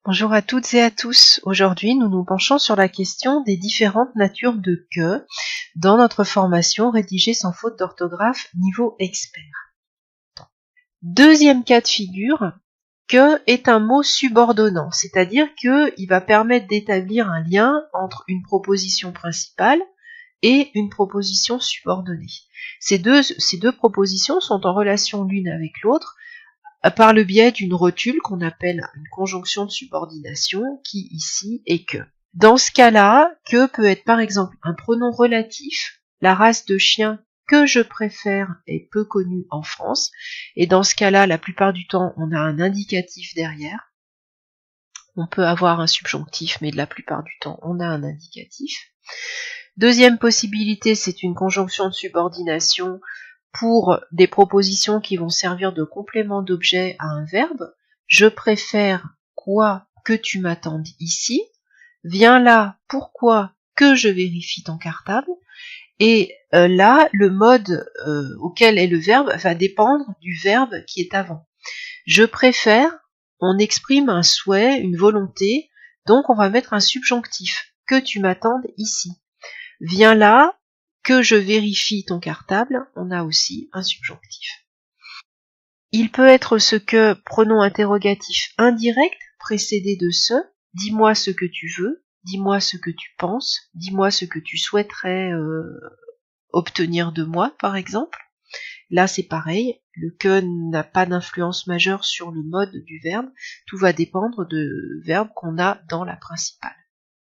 Bonjour à toutes et à tous. Aujourd'hui, nous nous penchons sur la question des différentes natures de que dans notre formation rédigée sans faute d'orthographe niveau expert. Deuxième cas de figure, que est un mot subordonnant, c'est-à-dire qu'il va permettre d'établir un lien entre une proposition principale et une proposition subordonnée. Ces deux propositions sont en relation l'une avec l'autre par le biais d'une rotule qu'on appelle une conjonction de subordination, qui ici est que. Dans ce cas-là, que peut être par exemple un pronom relatif. La race de chien que je préfère est peu connue en France, et dans ce cas-là, la plupart du temps, on a un indicatif derrière. On peut avoir un subjonctif, mais la plupart du temps, on a un indicatif. Deuxième possibilité, c'est une conjonction de subordination pour des propositions qui vont servir de complément d'objet à un verbe. Je préfère quoi que tu m'attendes ici. Viens là, pourquoi que je vérifie ton cartable. Et là, le mode auquel est le verbe va dépendre du verbe qui est avant. Je préfère, on exprime un souhait, une volonté, donc on va mettre un subjonctif, que tu m'attendes ici. Viens là, que je vérifie ton cartable, on a aussi un subjonctif. Il peut être ce que, pronom interrogatif indirect, précédé de ce, dis-moi ce que tu veux, dis-moi ce que tu penses, dis-moi ce que tu souhaiterais obtenir de moi, par exemple. Là, c'est pareil, le que n'a pas d'influence majeure sur le mode du verbe, tout va dépendre du verbe qu'on a dans la principale.